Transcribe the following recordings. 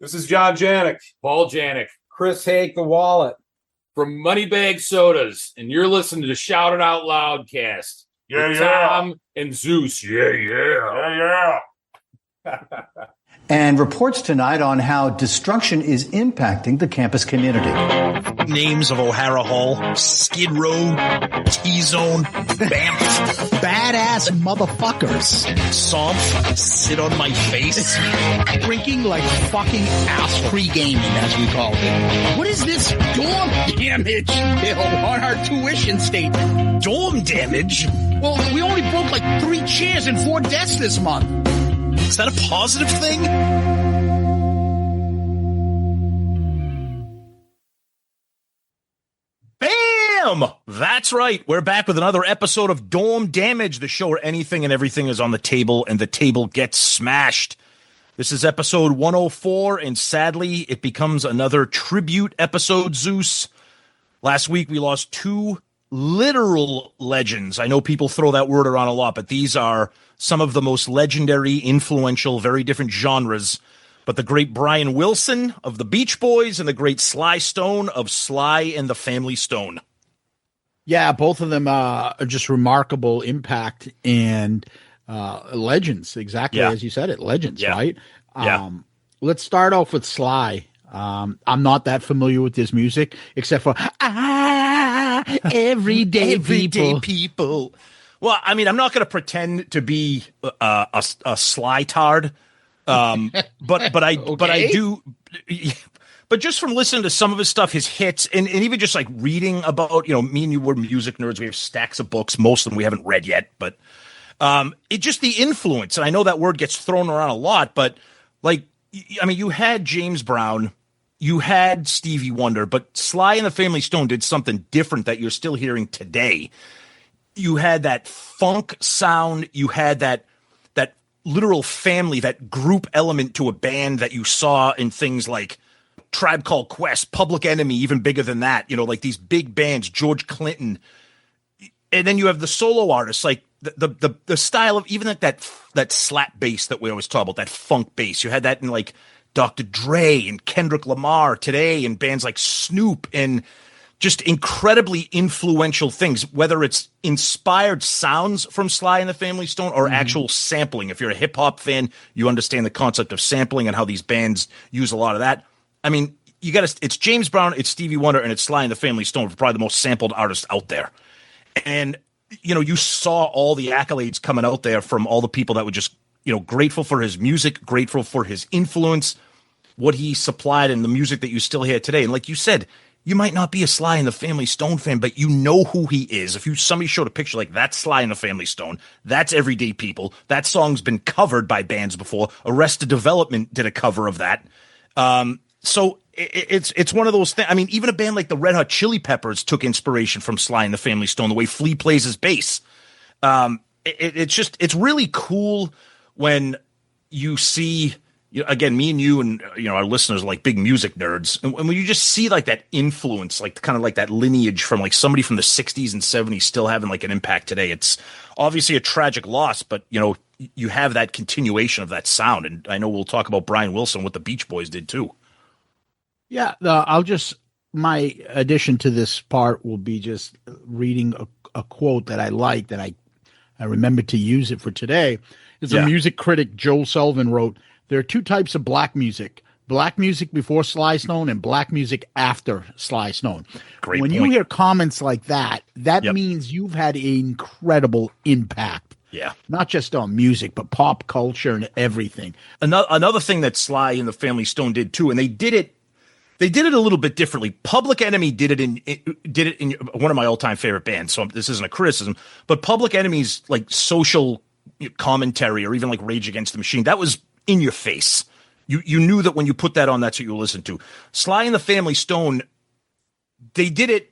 This is John Janik, Paul Janik, Chris Hake, the wallet from Moneybag Sodas, and you're listening to Shout It Out Loudcast. Yeah, with yeah. Tom and Zeus. Yeah. And reports tonight on how destruction is impacting the campus community. Names of O'Hara Hall, Skid Row, T-Zone, Banff, badass motherfuckers. Somph, Sit on My Face, Drinking like fucking ass pre-gaming, as we call it. What is this dorm damage bill on our tuition statement? Dorm damage? Well, we only broke like 3 chairs and 4 desks this month. Is that a positive thing? Bam! That's right. We're back with another episode of Dorm Damage, the show where anything and everything is on the table and the table gets smashed. This is episode 104, and sadly, it becomes another tribute episode, Zeus. Last week, we lost 2 literal legends. I know people throw that word around a lot, but these are some of the most legendary, influential, very different genres. But the great Brian Wilson of the Beach Boys and the great Sly Stone of Sly and the Family Stone. Yeah, both of them are just remarkable impact and legends, exactly as you said it, legends, right? Let's start off with Sly. I'm not that familiar with his music, except for everyday people. Well, I mean, I'm not going to pretend to be a Sly tard, but I do. But just from listening to some of his stuff, his hits, and even just like reading about, me and you were music nerds. We have stacks of books. Most of them we haven't read yet, but it just the influence. And I know that word gets thrown around a lot, but like, I mean, you had James Brown, you had Stevie Wonder, but Sly and the Family Stone did something different that you're still hearing today. You had that funk sound. You had that literal family, that group element to a band that you saw in things like Tribe Called Quest, Public Enemy, even bigger than that. Like these big bands, George Clinton, and then you have the solo artists, like the style of even like that slap bass that we always talk about, that funk bass. You had that in like Dr. Dre and Kendrick Lamar today, and bands like Snoop, and just incredibly influential things, whether it's inspired sounds from Sly and the Family Stone or actual sampling. If you're a hip hop fan, you understand the concept of sampling and how these bands use a lot of that. I mean, it's James Brown, it's Stevie Wonder, and it's Sly and the Family Stone, probably the most sampled artists out there. And, you saw all the accolades coming out there from all the people that were just, grateful for his music, grateful for his influence, what he supplied, and the music that you still hear today. And like you said, you might not be a Sly and the Family Stone fan, but you know who he is. If somebody showed a picture like that's Sly and the Family Stone, that's Everyday People. That song's been covered by bands before. Arrested Development did a cover of that. So it's one of those things. I mean, even a band like the Red Hot Chili Peppers took inspiration from Sly and the Family Stone, the way Flea plays his bass. It's really cool when you see, again, me and you and our listeners are like big music nerds, and when you just see like that influence, like kind of like that lineage from like somebody from the 60s and 70s still having like an impact today. It's obviously a tragic loss, but you have that continuation of that sound. And I know we'll talk about Brian Wilson, what the Beach Boys did too. Yeah, my addition to this part will be just reading a quote that I like, that I remembered to use it for today. It's a music critic, Joel Sullivan, wrote, "There are 2 types of black music before Sly Stone and black music after Sly Stone." Great when point. you hear comments like that, means you've had an incredible impact. Yeah. Not just on music, but pop culture and everything. Another thing that Sly and the Family Stone did too, and they did it a little bit differently. Public Enemy did it in one of my all-time favorite bands. So this isn't a criticism, but Public Enemy's like social commentary, or even like Rage Against the Machine, that was in your face. You knew that when you put that on, that's what you listened to. Sly and the Family Stone, they did it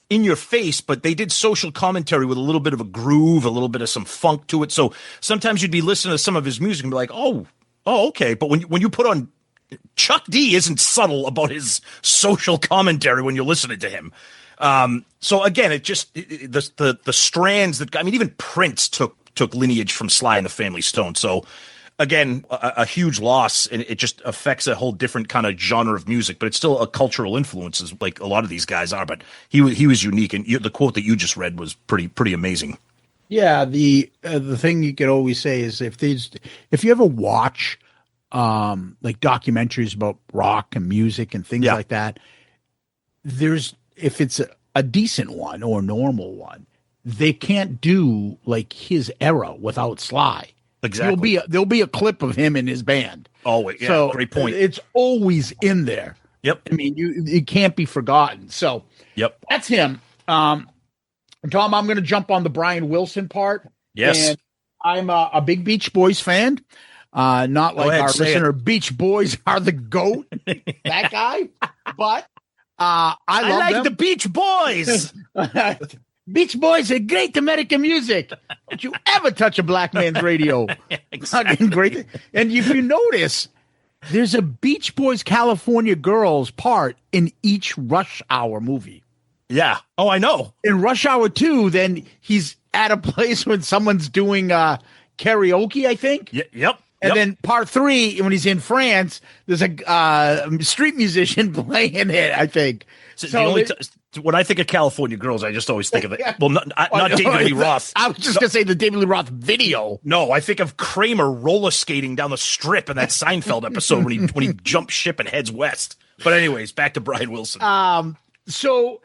in your face, but they did social commentary with a little bit of a groove, a little bit of some funk to it. So sometimes you'd be listening to some of his music and be like, oh, okay. But when you put on, Chuck D isn't subtle about his social commentary when you're listening to him. So again, the strands that, I mean, even Prince took lineage from Sly and the Family Stone. So again, a huge loss, and it just affects a whole different kind of genre of music. But it's still a cultural influence, as like a lot of these guys are. But he was unique, and the quote that you just read was pretty amazing. Yeah, the thing you could always say is if you ever watch like documentaries about rock and music and things like that, if it's a decent one or a normal one, they can't do like his era without Sly. Exactly. There'll be a clip of him in his band. Always. Yeah, so great point. It's always in there. Yep. I mean, it can't be forgotten. So that's him. Tom, I'm going to jump on the Brian Wilson part. Yes. And I'm a big Beach Boys fan. Not like our listener, Beach Boys are the GOAT, that guy. But I like them. The Beach Boys. Beach Boys are great American music. Don't you ever touch a black man's radio. Exactly. Great. And if you notice, there's a Beach Boys California Girls part in each Rush Hour movie. Yeah. Oh, I know. In Rush Hour 2, then he's at a place when someone's doing karaoke, I think. Yep. And then part 3, when he's in France, there's a street musician playing it, I think. So when I think of California Girls, I just always think of it. Well, not David Lee Roth. I was just going to say the David Lee Roth video. No, I think of Kramer roller skating down the strip in that Seinfeld episode when he jumps ship and heads west. But anyways, back to Brian Wilson. So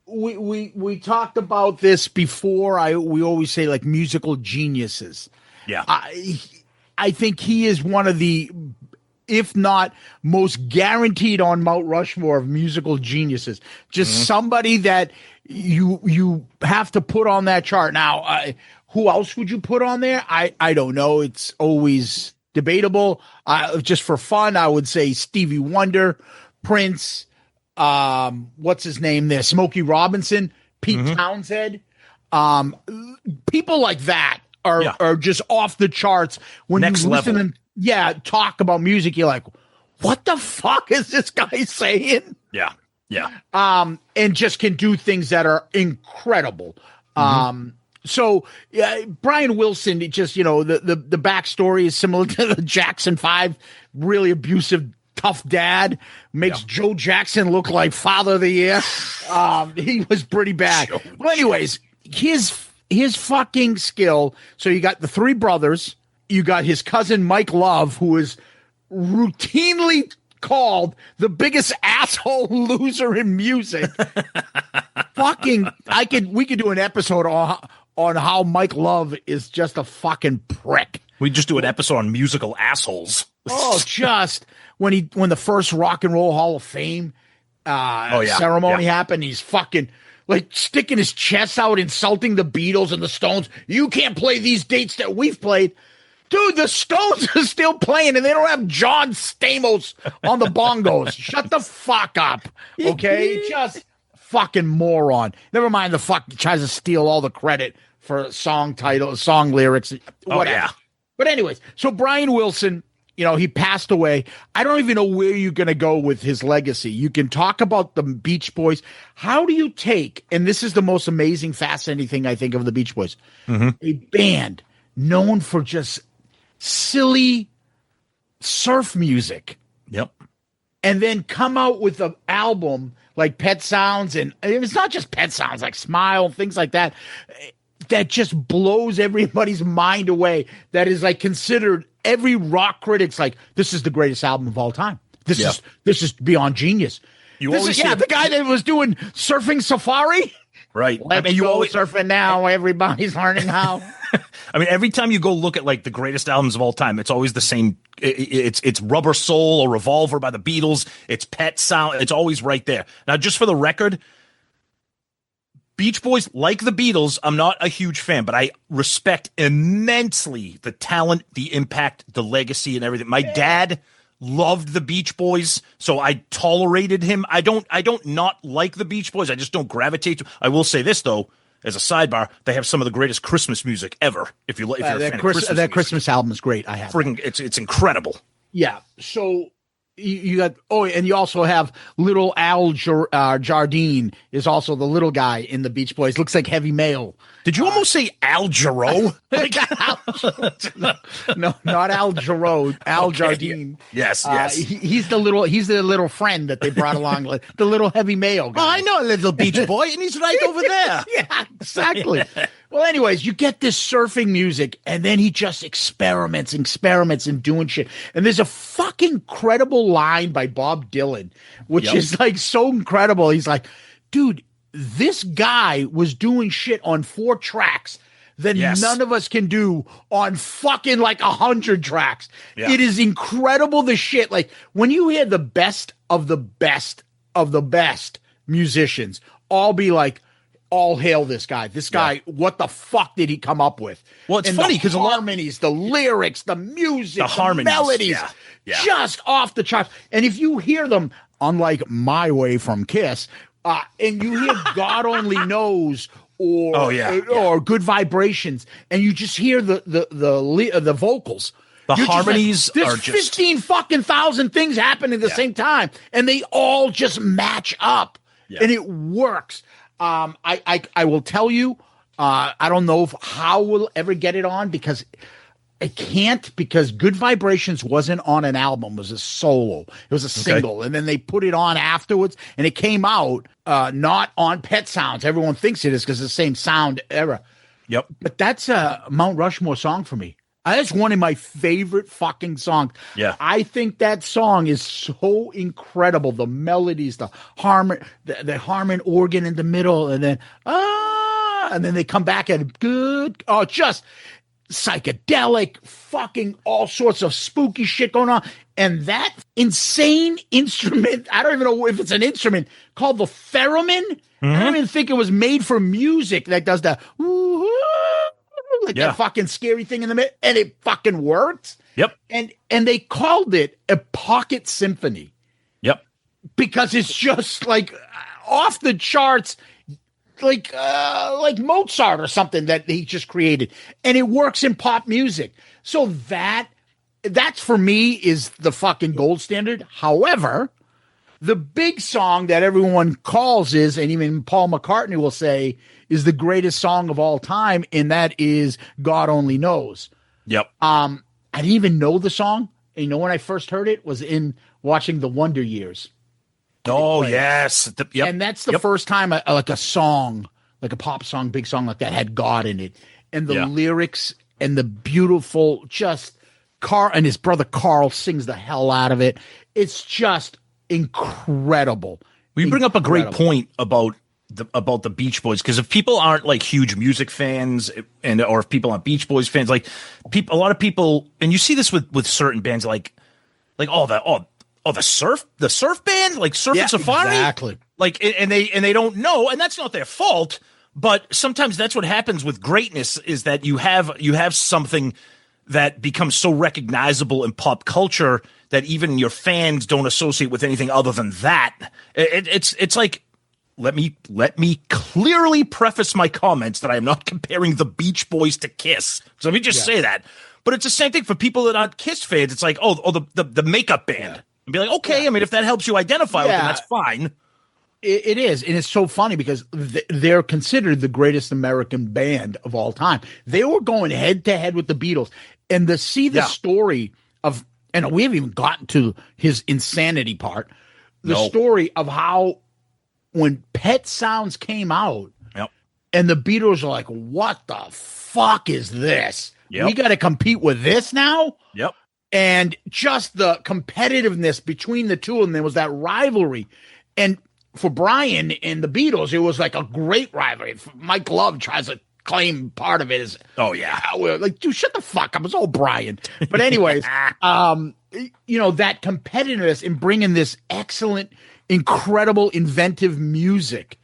we talked about this before. We always say like musical geniuses. Yeah. I think he is one of the, if not most guaranteed on Mount Rushmore of musical geniuses. Just somebody that you have to put on that chart. Now, who else would you put on there? I don't know. It's always debatable. Just for fun, I would say Stevie Wonder, Prince, what's his name there? Smokey Robinson, Pete Townsend. People like that are just off the charts. When Next you listen level. And talk about music, you're like, what the fuck is this guy saying? Yeah. Yeah. And just can do things that are incredible. So Brian Wilson, it just, the backstory is similar to the Jackson 5, really abusive, tough dad, makes Joe Jackson look like Father of the Year. He was pretty bad. Well, anyways, his fucking skill. So you got the 3 brothers, you got his cousin Mike Love, who is routinely called the biggest asshole loser in music. We could do an episode on how Mike Love is just a fucking prick. We just do an episode on musical assholes. Oh, just when the first Rock and Roll Hall of Fame ceremony happened, he's fucking like sticking his chest out, insulting the Beatles and the Stones. You can't play these dates that we've played. Dude, the Stones are still playing, and they don't have John Stamos on the bongos. Shut the fuck up, okay? Just fucking moron. Never mind the fuck tries to steal all the credit for song titles, song lyrics, whatever. Yeah. But anyways, so Brian Wilson, he passed away. I don't even know where you're going to go with his legacy. You can talk about the Beach Boys. How do you take, and this is the most amazing, fascinating thing I think of the Beach Boys, a band known for just silly surf music. Yep. And then come out with an album like Pet Sounds, and it's not just Pet Sounds, like Smile, things like that, that just blows everybody's mind away. That is like considered, every rock critic's like, this is the greatest album of all time. This is beyond genius. The guy that was doing Surfing Safari. Right. Let's go surfing now. Everybody's learning how. I mean, every time you go look at like the greatest albums of all time, it's always the same. It's Rubber Soul or Revolver by the Beatles. It's Pet Sound. It's always right there. Now, just for the record, Beach Boys, like the Beatles, I'm not a huge fan, but I respect immensely the talent, the impact, the legacy, and everything. My dad loved the Beach Boys, so I tolerated him. I don't not like the Beach Boys. I just don't gravitate to. I will say this though, as a sidebar, they have some of the greatest Christmas music ever. If you're a fan of Christmas Christmas album is great. I have it's incredible. Yeah. So you got and you also have little Al Jardine is also the little guy in the Beach Boys. Looks like heavy male. Did you almost say Al Jarreau? No, not Al Jarreau. Al Okay. Jardine. Yes. He's the little friend that they brought along, the little heavy male guy. Oh, I know a little beach boy, and he's right over there. Yeah, exactly. Well, anyways, you get this surfing music, and then he just experiments and doing shit. And there's a fucking incredible line by Bob Dylan, which is like so incredible. He's like, dude, this guy was doing shit on 4 tracks that none of us can do on fucking like 100 tracks. Yeah. It is incredible, the shit. Like when you hear the best of the best of the best musicians all be like, all hail this guy. This guy, what the fuck did he come up with? Well, it's funny because the harmonies, the lyrics, the music, the melodies, just off the charts. And if you hear them, unlike My Way from Kiss, and you hear God Only Knows or Good Vibrations, and you just hear the vocals. The harmonies like, are just 15 fucking thousand things happening at the same time, and they all just match up, and it works. I will tell you, I don't know how we'll ever get it on because I can't, because Good Vibrations wasn't on an album. It was a solo. It was a single. And then they put it on afterwards, and it came out not on Pet Sounds. Everyone thinks it is because it's the same sound era. Yep. But that's a Mount Rushmore song for me. That's one of my favorite fucking songs. Yeah. I think that song is so incredible. The melodies, the harmon organ in the middle, and then they come back at good. Oh, just psychedelic, fucking all sorts of spooky shit going on. And that insane instrument, I don't even know if it's an instrument, called the theremin. I don't even think it was made for music that does the that fucking scary thing in the middle, and it fucking worked. Yep. And they called it a pocket symphony. Yep. Because it's just like off the charts, like Mozart or something that he just created, and it works in pop music. So that's for me is the fucking gold standard. However, the big song that everyone calls is, and even Paul McCartney will say, is the greatest song of all time, and that is God Only Knows. Yep. I didn't even know the song. And you know when I first heard it was in watching The Wonder Years. Oh, yes. And that's the first time like a song, like a pop song, big song like that had God in it. And the lyrics and the beautiful Carl and his brother Carl sings the hell out of it. It's just incredible. We bring up a great point about the Beach Boys, because if people aren't like huge music fans, or if people aren't Beach Boys fans, like a lot of people, and you see this with certain bands, like the surf band, like Surf and Safari, exactly. Like, and they don't know, and that's not their fault. But sometimes that's what happens with greatness, is that you have something that becomes so recognizable in pop culture that even your fans don't associate with anything other than that. It's like, let me clearly preface my comments that I am not comparing the Beach Boys to Kiss. So let me just say that. But it's the same thing for people that aren't Kiss fans. It's like, the makeup band. Yeah. And be like, okay, I mean, if that helps you identify with them, that's fine. It is. And it's so funny because they're considered the greatest American band of all time. They were going head to head with the Beatles. And to see the story of, and we haven't even gotten to his insanity part, the story of how when Pet Sounds came out and the Beatles are like, what the fuck is this? We got to compete with this now? Yep. And just the competitiveness between the two of them, there was that rivalry. And for Brian and the Beatles, it was like a great rivalry. Mike Love tries to claim part of it is, we're like, dude, shut the fuck up. It's all Brian. But anyways, that competitiveness in bringing this excellent, incredible, inventive music.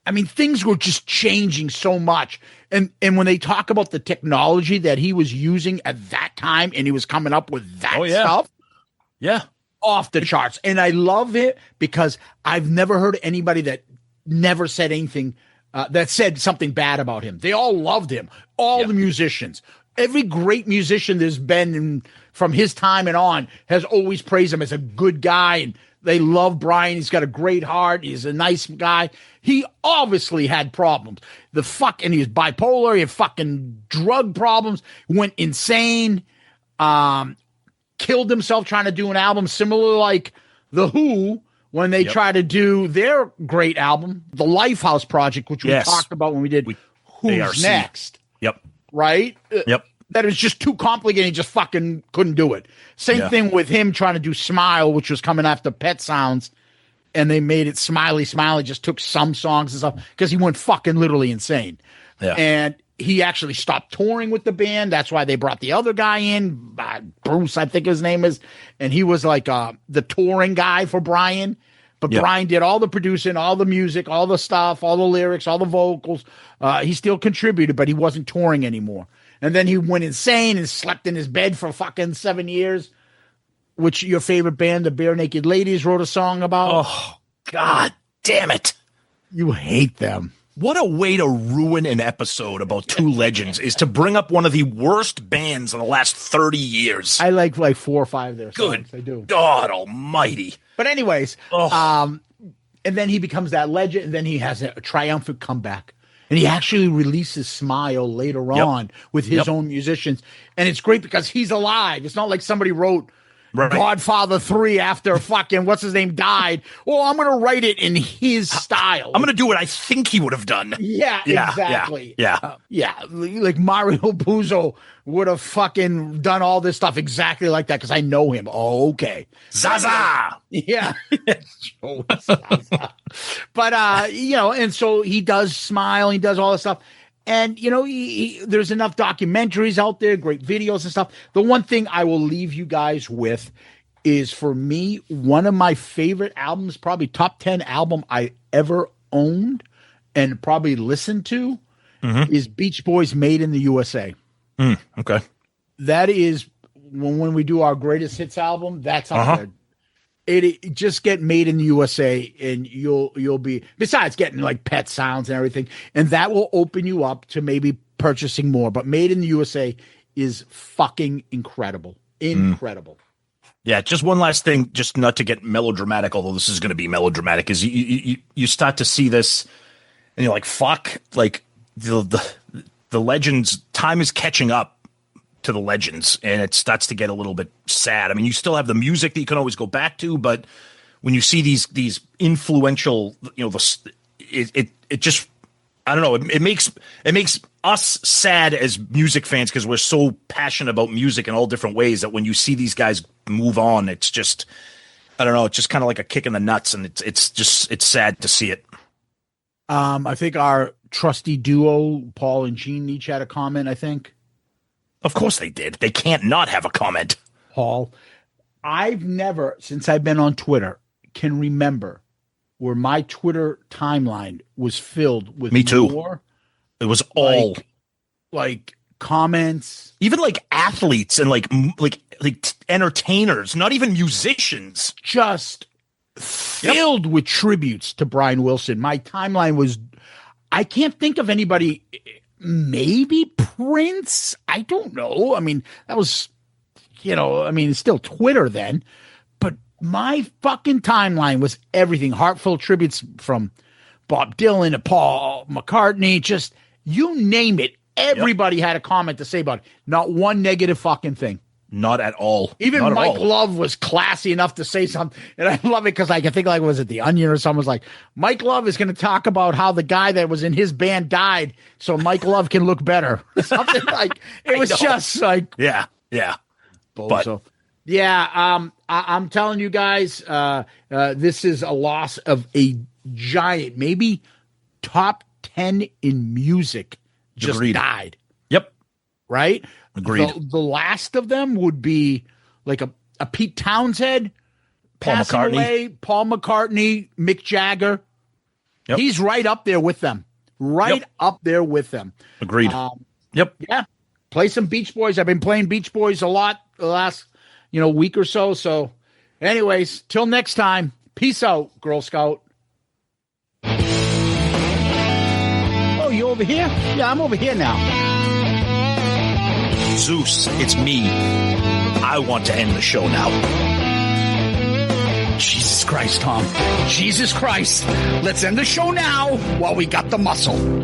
I mean, things were just changing so much. And when they talk about the technology that he was using at that time, and he was coming up with that stuff. Yeah. Off the charts. And I love it because I've never heard anybody that never said anything that said something bad about him. They all loved him. All the musicians. Every great musician there's been in from his time and on has always praised him as a good guy, and they love Brian. He's got a great heart. He's a nice guy. He obviously had problems. And he was bipolar. He had fucking drug problems. Went insane. Killed himself trying to do an album similar like The Who when they tried to do their great album, The Lifehouse Project, which we talked about when we did Who's ARC. Next. Yep. Right? Yep. That was just too complicated. He just fucking couldn't do it. Same thing with him trying to do Smile, which was coming after Pet Sounds, and they made it Smiley. Just took some songs and stuff because he went fucking literally insane. Yeah. And he actually stopped touring with the band. That's why they brought the other guy in, Bruce, I think his name is, and he was like the touring guy for Brian. But Brian did all the producing, all the music, all the stuff, all the lyrics, all the vocals. He still contributed, but he wasn't touring anymore. And then he went insane and slept in his bed for fucking 7 years, which your favorite band, the Bare Naked Ladies, wrote a song about. Oh, God damn it. You hate them. What a way to ruin an episode about two legends is to bring up one of the worst bands in the last 30 years. I like 4 or 5 of their songs. Good I do. God almighty. But anyways, and then he becomes that legend, and then he has a triumphant comeback. And he actually releases Smile later on with his own musicians. And it's great because he's alive. It's not like somebody wrote Godfather 3 after fucking what's his name died. Well, I'm going to write it in his style. I'm going to do what I think he would have done. Yeah, exactly. Yeah. Like Mario Puzo would have fucking done all this stuff exactly like that because I know him. Oh, okay. Zaza. Yeah. But, and so he does Smile. He does all this stuff. And, there's enough documentaries out there, great videos and stuff. The one thing I will leave you guys with is, for me, one of my favorite albums, probably top 10 album I ever owned and probably listened to, is Beach Boys' Made in the USA. Okay. That is, when we do our greatest hits album, that's up there. It just get Made in the USA, and you'll be, besides getting like Pet Sounds and everything, and that will open you up to maybe purchasing more. But Made in the USA is fucking incredible. Yeah, just one last thing, just not to get melodramatic, although this is going to be melodramatic, is you start to see this, and you're like, fuck, like the legends, time is catching up to the legends, and it starts to get a little bit sad. I mean, you still have the music that you can always go back to, but when you see these influential, it just, I don't know, it makes us sad as music fans because we're so passionate about music in all different ways that when you see these guys move on, it's just, I don't know, it's just kind of like a kick in the nuts, and it's sad to see it. I think our trusty duo, Paul and Gene, each had a comment, I think. Of course they did. They can't not have a comment. Paul, I've never, since I've been on Twitter, can remember where my Twitter timeline was filled with Me too. more, it was all like comments, even like athletes and like entertainers, not even musicians, just filled with tributes to Brian Wilson. My timeline was, I can't think of anybody. Maybe Prince. I don't know. I mean, that was, it's still Twitter then, but my fucking timeline was everything. Heartfelt tributes from Bob Dylan to Paul McCartney, just you name it. Everybody had a comment to say about it. Not one negative fucking thing. Not at all. Even Not Mike Love was classy enough to say something. And I love it because I think was it The Onion or someone was like, Mike Love is going to talk about how the guy that was in his band died so Mike Love can look better. Something like, it was just like. Yeah. Bozo. I'm telling you guys, this is a loss of a giant, maybe top 10 in music just Agreed. died. Yep. Right? Agreed. The last of them would be like a Pete Townsend, Paul McCartney. away, Paul McCartney, Mick Jagger. Yep. He's right up there with them. Up there with them. Agreed. Yep. Yeah. Play some Beach Boys. I've been playing Beach Boys a lot the last, week or so. So anyways, till next time, peace out, Girl Scout. Oh, you over here? Yeah, I'm over here now. Zeus, it's me. I want to end the show now. Jesus Christ, Tom. Jesus Christ. Let's end the show now while we got the muscle.